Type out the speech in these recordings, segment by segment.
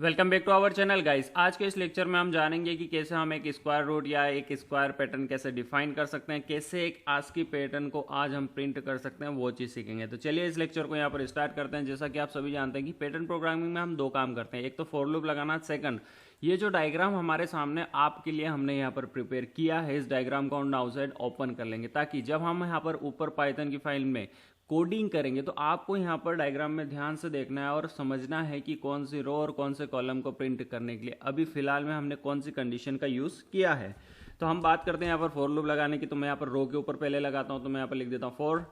Welcome back to our channel guys. आज के इस लेक्चर में हम जानेंगे कि कैसे हम एक स्क्वायर रूट या एक स्क्वायर पैटर्न कैसे डिफाइन कर सकते हैं, कैसे एक आस्की पैटर्न को आज हम प्रिंट कर सकते हैं, वो चीज़ सीखेंगे। तो चलिए इस लेक्चर को यहाँ पर स्टार्ट करते हैं। जैसा कि आप सभी जानते हैं कि पैटर्न प्रोग्रामिंग में हम दो काम करते हैं, एक तो फॉर लूप लगाना, सेकंड ये जो डायग्राम हमारे सामने आपके लिए हमने यहाँ पर प्रिपेयर किया है, इस डायग्राम को हम आउटसाइड ओपन कर लेंगे ताकि जब हम यहाँ पर ऊपर पाइथन की फाइल में कोडिंग करेंगे तो आपको यहाँ पर डायग्राम में ध्यान से देखना है और समझना है कि कौन सी रो और कौन से कॉलम को प्रिंट करने के लिए अभी फिलहाल में हमने कौन सी कंडीशन का यूज़ किया है। तो हम बात करते हैं यहाँ पर फॉर लूप लगाने की। तो मैं यहाँ पर रो के ऊपर पहले लगाता हूँ, तो मैं यहाँ पर लिख देता हूँ for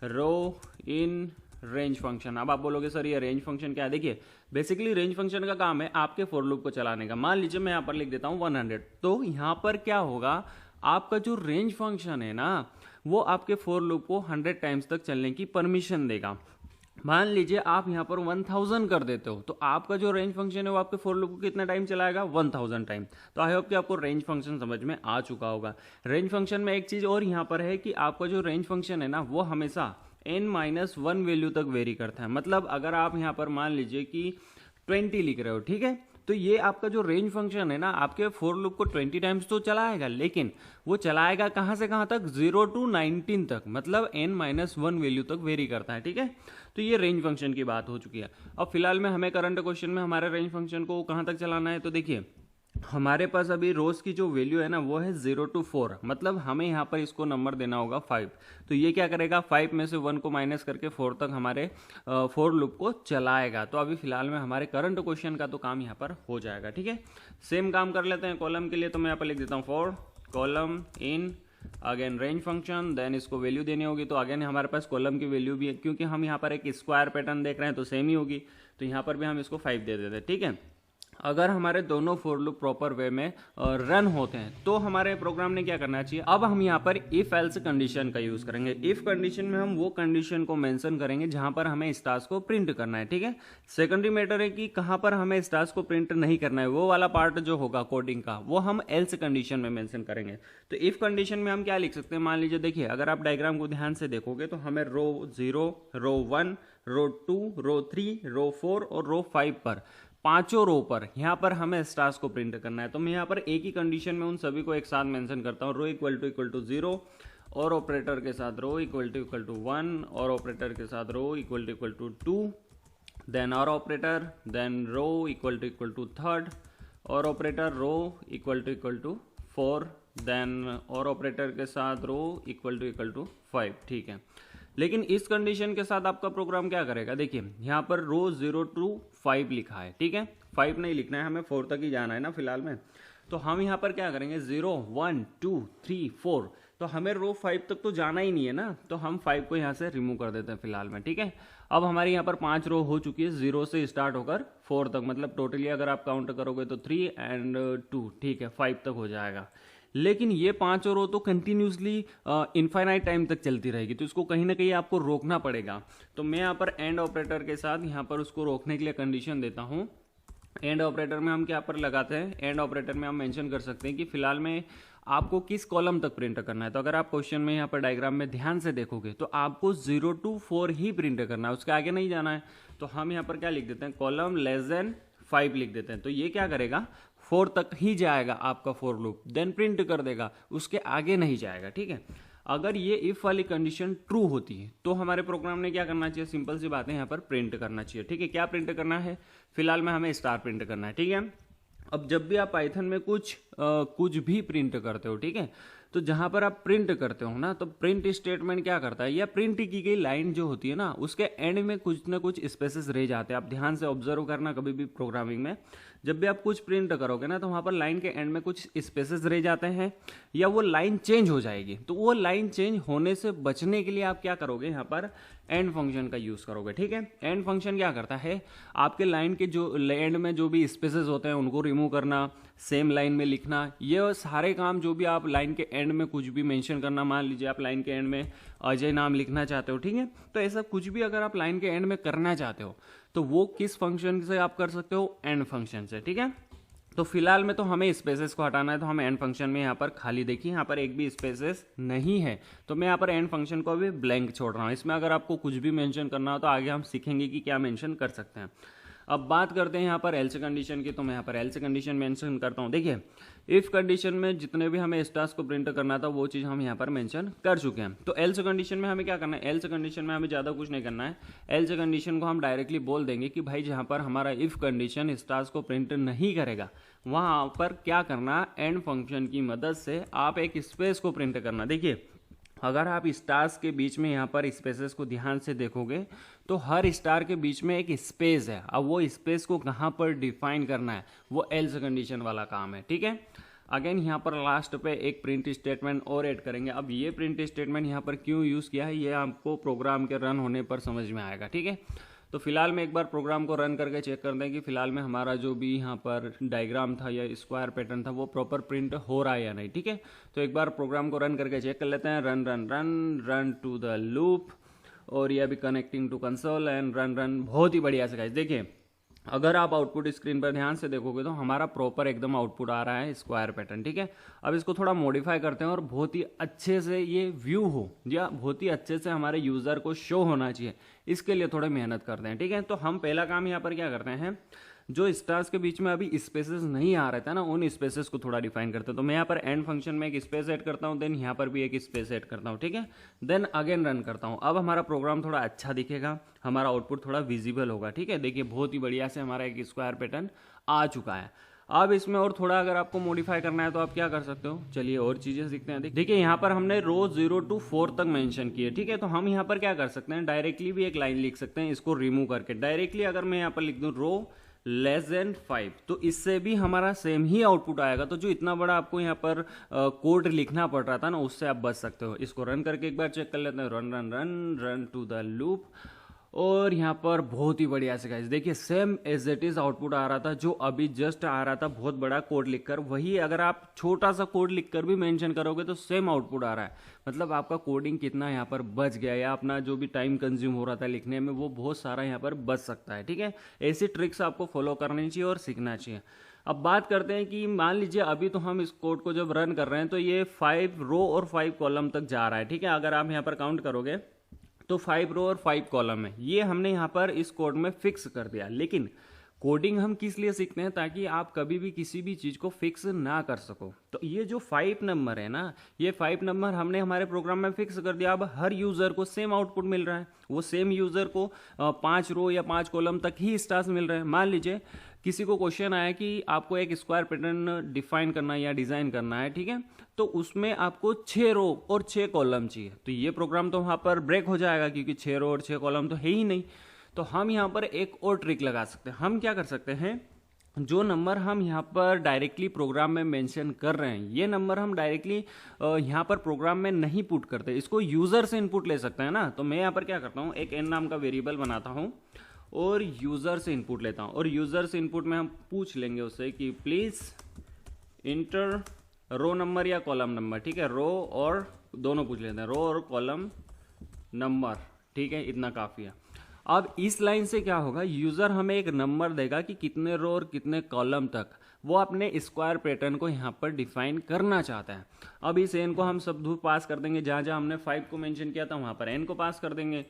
row in range function. अब आप बोलोगे सर ये रेंज फंक्शन क्या है? देखिए बेसिकली रेंज फंक्शन का काम है आपके फॉर लूप को चलाने का। मान लीजिए मैं यहाँ पर लिख देता हूँ 100, तो यहाँ पर क्या होगा, आपका जो रेंज फंक्शन है ना वो आपके फॉर लूप को 100 टाइम्स तक चलने की परमिशन देगा। मान लीजिए आप यहाँ पर 1000 कर देते हो तो आपका जो रेंज फंक्शन है वो आपके फॉर लूप को कितना टाइम चलाएगा? 1000 टाइम। तो आई होप कि आपको रेंज फंक्शन समझ में आ चुका होगा। रेंज फंक्शन में एक चीज़ और यहाँ पर है कि आपका जो रेंज फंक्शन है ना वो हमेशा n-1 वैल्यू तक वेरी करता है। मतलब अगर आप यहाँ पर मान लीजिए कि 20 लिख रहे हो, ठीक है, तो ये आपका जो रेंज फंक्शन है ना आपके फॉर लूप को 20 टाइम्स तो चलाएगा, लेकिन वो चलाएगा कहाँ से कहाँ तक? 0 to 19 तक, मतलब n-1 वैल्यू तक वेरी करता है। ठीक है, तो ये रेंज फंक्शन की बात हो चुकी है। अब फिलहाल में हमें करंट क्वेश्चन में हमारे रेंज फंक्शन को कहाँ तक चलाना है, तो देखिए हमारे पास अभी रोज की जो वैल्यू है ना वो है 0 to 4, मतलब हमें यहाँ पर इसको नंबर देना होगा 5। तो ये क्या करेगा, 5 में से 1 को माइनस करके 4 तक हमारे फॉर लूप को चलाएगा। तो अभी फिलहाल में हमारे करंट क्वेश्चन का तो काम यहाँ पर हो जाएगा। ठीक है, सेम काम कर लेते हैं कॉलम के लिए। तो मैं यहाँ पर लिख देता हूँ for column in again range function, then इसको वैल्यू देनी होगी। तो अगेन हमारे पास कॉलम की वैल्यू भी है, क्योंकि हम यहाँ पर एक स्क्वायर पैटर्न देख रहे हैं तो सेम ही होगी। तो यहाँ पर भी हम इसको 5 दे देते हैं। ठीक है, अगर हमारे दोनों फॉर लूप प्रॉपर वे में रन होते हैं तो हमारे प्रोग्राम ने क्या करना चाहिए, अब हम यहाँ पर इफ एल्स कंडीशन का यूज करेंगे। इफ कंडीशन में हम वो कंडीशन को मेंशन करेंगे जहां पर हमें स्टार्स को प्रिंट करना है। ठीक है, सेकेंडरी मैटर है कि कहां पर हमें स्टार्स को प्रिंट नहीं करना है, वो वाला पार्ट जो होगा कोडिंग का वो हम एल्स कंडीशन में मेंशन करेंगे। तो इफ कंडीशन में हम क्या लिख सकते हैं, मान लीजिए देखिए अगर आप डायग्राम को ध्यान से देखोगे तो हमें रो 0, रो 1, रो 2, रो 3, रो 4 और रो 5 पर, पांचों रो पर यहाँ पर हमें स्टार्स को प्रिंट करना है। तो मैं यहाँ पर एक ही कंडीशन में उन सभी को एक साथ मेंशन करता हूँ, रो इक्वल टू 0 और ऑपरेटर के साथ रो इक्वल टू 1 और ऑपरेटर के साथ रो इक्वल टू 2, देन और operator, then row equal to 3 और operator row equal to 4, then और ऑपरेटर के साथ रो इक्वल टू 5। ठीक है, लेकिन इस कंडीशन के साथ आपका प्रोग्राम क्या करेगा, देखिए यहाँ पर रो 0 to 5 लिखा है। ठीक है, 5 नहीं लिखना है, हमें 4 तक ही जाना है ना फिलहाल में। तो हम यहाँ पर क्या करेंगे, 0, 1, 2, 3, 4, तो हमें रो 5 तक तो जाना ही नहीं है ना, तो हम 5 को यहाँ से रिमूव कर देते हैं फिलहाल में। ठीक है, अब हमारी यहाँ पर 5 रो हो चुकी है 0 से स्टार्ट होकर 4 तक, मतलब टोटली अगर आप काउंट करोगे तो 3 and 2, ठीक है 5 तक हो जाएगा। लेकिन ये 5 रो तो कंटिन्यूसली इनफाइनाइट टाइम तक चलती रहेगी, तो इसको कहीं ना कहीं आपको रोकना पड़ेगा। तो मैं यहाँ पर एंड ऑपरेटर के साथ यहाँ पर उसको रोकने के लिए कंडीशन देता हूँ। एंड ऑपरेटर में हम क्या पर लगाते हैं, एंड ऑपरेटर में हम मेंशन कर सकते हैं कि फिलहाल में आपको किस कॉलम तक प्रिंट करना है। तो अगर आप क्वेश्चन में यहाँ पर डायग्राम में ध्यान से देखोगे तो आपको 0 to 4 ही प्रिंट करना है, उसके आगे नहीं जाना है। तो हम यहाँ पर क्या लिख देते हैं, कॉलम लेस देन 5 लिख देते हैं। तो ये क्या करेगा, 4 तक ही जाएगा आपका फॉर लूप, देन प्रिंट कर देगा, उसके आगे नहीं जाएगा। ठीक है, अगर ये इफ वाली कंडीशन ट्रू होती है तो हमारे प्रोग्राम ने क्या करना चाहिए, सिंपल सी बात है, यहाँ पर प्रिंट करना चाहिए। ठीक है, क्या प्रिंट करना है, फिलहाल में हमें स्टार प्रिंट करना है। ठीक है, अब जब भी आप पाइथन में कुछ भी प्रिंट करते हो, ठीक है, तो जहां पर आप प्रिंट करते हो ना, तो प्रिंट स्टेटमेंट क्या करता है, या प्रिंट की गई लाइन जो होती है ना उसके एंड में कुछ ना कुछ स्पेसेस रह जाते हैं। आप ध्यान से ऑब्जर्व करना, कभी भी प्रोग्रामिंग में जब भी आप कुछ प्रिंट करोगे ना तो वहां पर लाइन के एंड में कुछ स्पेसेस रह जाते हैं या वो लाइन चेंज हो जाएगी। तो वो लाइन चेंज होने से बचने के लिए आप क्या करोगे, यहाँ पर एंड फंक्शन का यूज करोगे। ठीक है, एंड फंक्शन क्या करता है, आपके लाइन के जो एंड में जो भी स्पेसेस होते हैं उनको रिमूव करना, सेम लाइन में लिखना, ये सारे काम जो भी आप लाइन के एंड में कुछ भी मेंशन करना, मान लीजिए आप लाइन के एंड में अजय नाम लिखना चाहते हो, ठीक है, तो ऐसा कुछ भी अगर आप लाइन के एंड में करना चाहते हो तो वो किस फंक्शन से आप कर सकते हो, एंड फंक्शन से। ठीक है, तो फिलहाल में तो हमें स्पेसेस को हटाना है, तो हम एंड फंक्शन में यहाँ पर खाली देखिए यहाँ पर एक भी स्पेसेस नहीं है, तो मैं यहाँ पर एंड फंक्शन को अभी ब्लैंक छोड़ रहा हूँ। इसमें अगर आपको कुछ भी मेंशन करना हो तो आगे हम सीखेंगे कि क्या मेंशन कर सकते हैं। अब बात करते हैं यहाँ पर एल्स कंडीशन की, तो मैं यहाँ पर एल्स कंडीशन मेंशन करता हूँ। देखिए इफ कंडीशन में जितने भी हमें स्टार्स को प्रिंट करना था वो चीज़ हम यहाँ पर मेंशन कर चुके हैं। तो एल्स कंडीशन में हमें क्या करना है, एल्स कंडीशन में हमें ज़्यादा कुछ नहीं करना है। एल्स कंडीशन को हम डायरेक्टली बोल देंगे कि भाई जहाँ पर हमारा इफ कंडीशन स्टार्स को प्रिंट नहीं करेगा वहाँ पर क्या करना, एंड फंक्शन की मदद से आप एक स्पेस को प्रिंट करना। देखिए अगर आप स्टार्स के बीच में यहाँ पर स्पेसेस को ध्यान से देखोगे तो हर स्टार के बीच में एक स्पेस है। अब वो स्पेस को कहाँ पर डिफाइन करना है वो एल्स कंडीशन वाला काम है, ठीक है। अगेन यहाँ पर लास्ट पे एक प्रिंट स्टेटमेंट और ऐड करेंगे। अब ये प्रिंट स्टेटमेंट यहाँ पर क्यों यूज़ किया है ये आपको प्रोग्राम के रन होने पर समझ में आएगा, ठीक है। तो फिलहाल में एक बार प्रोग्राम को रन करके चेक कर दें कि फिलहाल में हमारा जो भी यहाँ पर डायग्राम था या स्क्वायर पैटर्न था वो प्रॉपर प्रिंट हो रहा है या नहीं, ठीक है। तो एक बार प्रोग्राम को रन करके चेक कर लेते हैं। Run run run run to the loop, और ये अभी connecting to console and run run. बहुत ही बढ़िया से गाइस, देखिए अगर आप आउटपुट स्क्रीन पर ध्यान से देखोगे तो हमारा प्रॉपर एकदम आउटपुट आ रहा है स्क्वायर पैटर्न, ठीक है। अब इसको थोड़ा मॉडिफाई करते हैं और बहुत ही अच्छे से ये व्यू हो या बहुत ही अच्छे से हमारे यूज़र को शो होना चाहिए, इसके लिए थोड़ी मेहनत करते हैं, ठीक है। तो हम पहला काम यहाँ पर क्या करते हैं, जो स्टार्स के बीच में अभी स्पेसेस नहीं आ रहे थे ना उन स्पेसेस को थोड़ा डिफाइन करते हैं। तो मैं यहाँ पर एंड फंक्शन में एक स्पेस ऐड करता हूँ, देन यहाँ पर भी एक स्पेस ऐड करता हूँ, ठीक है। देन अगेन रन करता हूँ। अब हमारा प्रोग्राम थोड़ा अच्छा दिखेगा, हमारा आउटपुट थोड़ा विजिबल होगा, ठीक है। देखिए बहुत ही बढ़िया से हमारा एक स्क्वायर पैटर्न आ चुका है। अब इसमें और थोड़ा अगर आपको मॉडिफाई करना है तो आप क्या कर सकते हो, चलिए और चीज़ें सीखते हैं। देखिए यहाँ पर हमने रो 0 to 4 तक मेंशन किए, ठीक है। तो हम यहाँ पर क्या कर सकते हैं, डायरेक्टली भी एक लाइन लिख सकते हैं इसको रिमूव करके। डायरेक्टली अगर मैं यहाँ पर लिख दूँ रो <5 तो इससे भी हमारा सेम ही आउटपुट आएगा। तो जो इतना बड़ा आपको यहाँ पर कोड लिखना पड़ रहा था ना उससे आप बच सकते हो। इसको रन करके एक बार चेक कर लेते हैं। Run run run run to the loop, और यहाँ पर बहुत ही बढ़िया से गाइस देखिए same as it is output आ रहा था जो अभी जस्ट आ रहा था बहुत बड़ा कोड लिखकर। वही अगर आप छोटा सा कोड लिखकर भी मेंशन करोगे तो सेम आउटपुट आ रहा है। मतलब आपका कोडिंग कितना यहाँ पर बच गया या अपना जो भी टाइम कंज्यूम हो रहा था लिखने में वो बहुत सारा यहाँ पर बच सकता है, ठीक है। ऐसी ट्रिक्स आपको फॉलो करनी चाहिए और सीखना चाहिए। अब बात करते हैं कि मान लीजिए अभी तो हम इस कोड को जब रन कर रहे हैं तो ये 5 रो और 5 कॉलम तक जा रहा है, ठीक है। अगर आप यहाँ पर काउंट करोगे तो 5 रो और 5 कॉलम है, ये हमने यहाँ पर इस कोड में फिक्स कर दिया। लेकिन कोडिंग हम किस लिए सीखते हैं, ताकि आप कभी भी किसी भी चीज़ को फिक्स ना कर सको। तो ये जो 5 नंबर है ना, ये 5 नंबर हमने हमारे प्रोग्राम में फिक्स कर दिया। अब हर यूज़र को सेम आउटपुट मिल रहा है, वो सेम यूज़र को 5 रो या 5 कॉलम तक ही स्टार्स मिल रहे हैं। मान लीजिए किसी को क्वेश्चन आया कि आपको एक स्क्वायर पैटर्न डिफाइन करना है या डिज़ाइन करना है, ठीक है। तो उसमें आपको 6 रो और 6 कॉलम चाहिए, तो ये प्रोग्राम तो वहाँ पर ब्रेक हो जाएगा क्योंकि 6 रो और 6 कॉलम तो है ही नहीं। तो हम यहाँ पर एक और ट्रिक लगा सकते हैं। हम क्या कर सकते हैं, जो नंबर हम यहाँ पर डायरेक्टली प्रोग्राम में मेंशन कर रहे हैं ये नंबर हम डायरेक्टली यहाँ पर प्रोग्राम में नहीं पुट करते, इसको यूज़र से इनपुट ले सकते हैं ना। तो मैं यहाँ पर क्या करता हूँ, एक n नाम का वेरिएबल बनाता हूँ और यूज़र से इनपुट लेता हूँ। और यूज़र से इनपुट में हम पूछ लेंगे उससे कि प्लीज़ इंटर रो नंबर या कॉलम नंबर, ठीक है। रो और दोनों पूछ लेते हैं, रो और कॉलम नंबर, ठीक है। इतना काफ़ी है। अब इस लाइन से क्या होगा, यूज़र हमें एक नंबर देगा कि कितने रो और कितने कॉलम तक वो अपने स्क्वायर पैटर्न को यहाँ पर डिफाइन करना चाहता है। अब इस n को हम सब धूप पास कर देंगे, जहाँ जहाँ हमने 5 को मेंशन किया था वहाँ पर n को पास कर देंगे।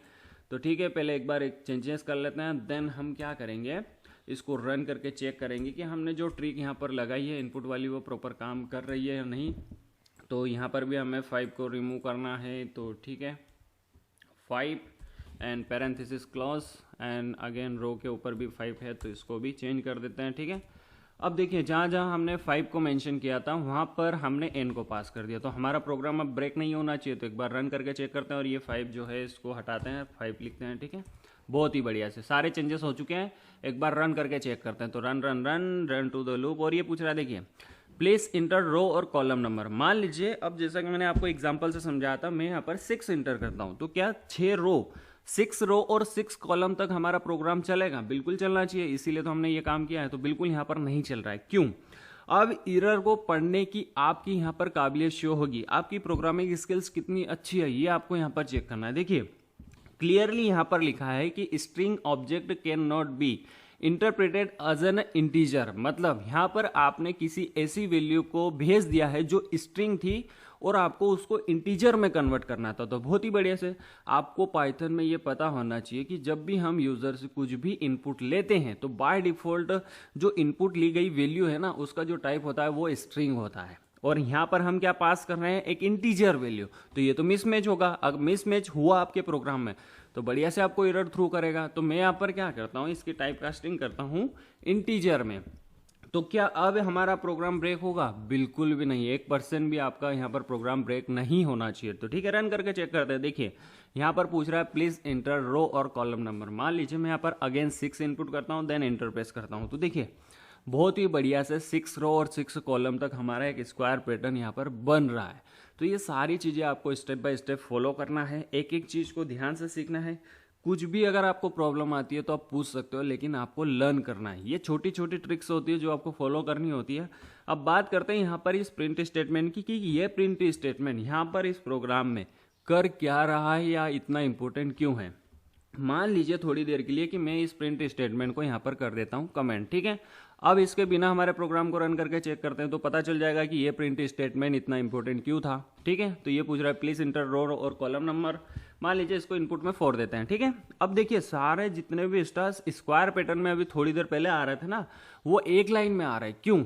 तो ठीक है, पहले एक बार एक चेंजेस कर लेते हैं, देन हम क्या करेंगे, इसको रन करके चेक करेंगे कि हमने जो ट्रिक यहाँ पर लगाई है इनपुट वाली वो प्रॉपर काम कर रही है या नहीं। तो यहाँ पर भी हमें 5 को रिमूव करना है, तो ठीक है 5 and parenthesis close and again row के ऊपर भी 5 है तो इसको भी चेंज कर देते हैं, ठीक है। अब देखिए जहाँ जहाँ हमने 5 को मेंशन किया था वहाँ पर हमने n को पास कर दिया, तो हमारा प्रोग्राम अब ब्रेक नहीं होना चाहिए। तो एक बार रन करके चेक करते हैं और ये 5 जो है इसको हटाते हैं, 5 लिखते हैं, ठीक है। बहुत ही बढ़िया से सारे चेंजेस हो चुके हैं। एक बार रन करके चेक करते हैं। तो run run run run to the loop, और ये पूछ रहा है देखिए प्लीज इंटर रो और कॉलम नंबर। मान लीजिए अब जैसा कि मैंने आपको एग्जाम्पल से समझाया था, मैं यहाँ पर 6 इंटर करता हूँ, तो क्या 6 रो और 6 कॉलम तक हमारा प्रोग्राम चलेगा? बिल्कुल चलना चाहिए, इसीलिए तो हमने ये काम किया है। तो बिल्कुल यहाँ पर नहीं चल रहा है, क्यों? अब एरर को पढ़ने की आपकी यहाँ पर काबिलियत शो होगी, आपकी प्रोग्रामिंग स्किल्स कितनी अच्छी है ये आपको यहाँ पर चेक करना है। देखिए क्लियरली यहाँ पर लिखा है कि string object can not be interpreted as an integer, मतलब यहाँ पर आपने किसी ऐसी वैल्यू को भेज दिया है जो स्ट्रिंग थी और आपको उसको इंटीजर में कन्वर्ट करना था। तो बहुत ही बढ़िया से आपको पाइथन में ये पता होना चाहिए कि जब भी हम यूजर से कुछ भी इनपुट लेते हैं तो बाय डिफॉल्ट जो इनपुट ली गई वैल्यू है ना, उसका जो टाइप होता है वो स्ट्रिंग होता है, और यहाँ पर हम क्या पास कर रहे हैं, एक इंटीजर वैल्यू। तो ये तो मिसमैच होगा। अगर मिसमैच हुआ आपके प्रोग्राम में तो बढ़िया से आपको एरर थ्रू करेगा। तो मैं यहाँ पर क्या करता हूँ, इसकी टाइप कास्टिंग करता हूँ इंटीजर में। तो क्या अब हमारा प्रोग्राम ब्रेक होगा? बिल्कुल भी नहीं, 1% भी आपका यहाँ पर प्रोग्राम ब्रेक नहीं होना चाहिए। तो ठीक है, रन करके चेक करते हैं। देखिए यहाँ पर पूछ रहा है प्लीज एंटर रो और कॉलम नंबर। मान लीजिए मैं यहाँ पर अगेन 6 इनपुट करता हूँ, देन एंटर प्रेस करता हूँ। तो देखिए बहुत ही बढ़िया से 6 रो और 6 कॉलम तक हमारा एक स्क्वायर पैटर्न यहाँ पर बन रहा है। तो ये सारी चीज़ें आपको स्टेप बाय स्टेप फॉलो करना है, एक एक चीज़ को ध्यान से सीखना है। कुछ भी अगर आपको प्रॉब्लम आती है तो आप पूछ सकते हो, लेकिन आपको लर्न करना है। ये छोटी छोटी ट्रिक्स होती है जो आपको फॉलो करनी होती है। अब बात करते हैं यहाँ पर इस प्रिंट स्टेटमेंट की कि ये प्रिंट स्टेटमेंट यहाँ पर इस प्रोग्राम में कर क्या रहा है या इतना इंपॉर्टेंट क्यों है। मान लीजिए थोड़ी देर के लिए कि मैं इस प्रिंट स्टेटमेंट को यहाँ पर कर देता हूँ कमेंट, ठीक है। अब इसके बिना हमारे प्रोग्राम को रन करके चेक करते हैं तो पता चल जाएगा कि ये प्रिंट स्टेटमेंट इतना इंपॉर्टेंट क्यों था, ठीक है। तो ये पूछ रहा है प्लीज इंटर रो और कॉलम नंबर। मान लीजिए इसको इनपुट में 4 देते हैं, ठीक है। अब देखिए सारे जितने भी स्टार्स स्क्वायर पैटर्न में अभी थोड़ी देर पहले आ रहे थे ना, वो एक लाइन में आ रहे हैं। क्यों?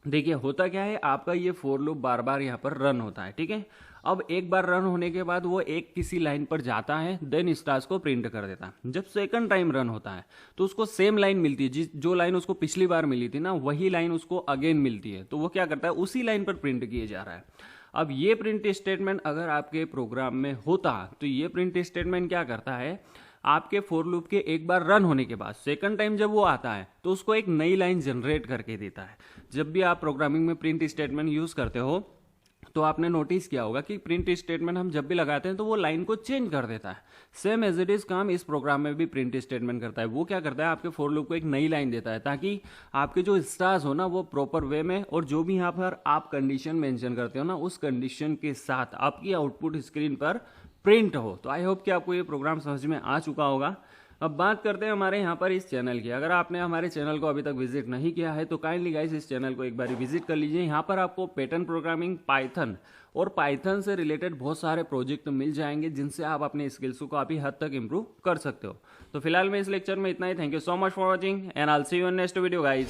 देखिए होता क्या है, आपका ये फॉर लूप बार बार यहाँ पर रन होता है, ठीक है। अब एक बार रन होने के बाद वो एक किसी लाइन पर जाता है, देन स्टार्स को प्रिंट कर देता है। जब सेकंड टाइम रन होता है तो उसको सेम लाइन मिलती है, जो लाइन उसको पिछली बार मिली थी ना, वही लाइन उसको अगेन मिलती है। तो वो क्या करता है, उसी लाइन पर प्रिंट किए जा रहा है। अब ये प्रिंट स्टेटमेंट अगर आपके प्रोग्राम में होता तो ये प्रिंट स्टेटमेंट क्या करता है, आपके फॉर लूप के एक बार रन होने के बाद सेकंड टाइम जब वो आता है तो उसको एक नई लाइन जनरेट करके देता है। जब भी आप प्रोग्रामिंग में प्रिंट स्टेटमेंट यूज करते हो तो आपने नोटिस किया होगा कि प्रिंट स्टेटमेंट हम जब भी लगाते हैं तो वो लाइन को चेंज कर देता है। सेम एज इट इज काम इस प्रोग्राम में भी प्रिंट स्टेटमेंट करता है। वो क्या करता है, आपके फॉर लूप को एक नई लाइन देता है ताकि आपके जो स्टार्स हो ना वो प्रॉपर वे में, और जो भी यहाँ पर आप कंडीशन मेंशन करते हो ना उस कंडीशन के साथ आपकी आउटपुट स्क्रीन पर प्रिंट हो। तो आई होप कि आपको ये प्रोग्राम समझ में आ चुका होगा। अब बात करते हैं हमारे यहाँ पर इस चैनल की। अगर आपने हमारे चैनल को अभी तक विजिट नहीं किया है तो काइंडली गाइस इस चैनल को एक बार विजिट कर लीजिए। यहाँ पर आपको पैटर्न प्रोग्रामिंग, पाइथन और पाइथन से रिलेटेड बहुत सारे प्रोजेक्ट मिल जाएंगे जिनसे आप अपने स्किल्स को काफ़ी हद तक इंप्रूव कर सकते हो। तो फिलहाल मैं इस लेक्चर में इतना ही। Thank you so much for watching and I will see you in next video guys.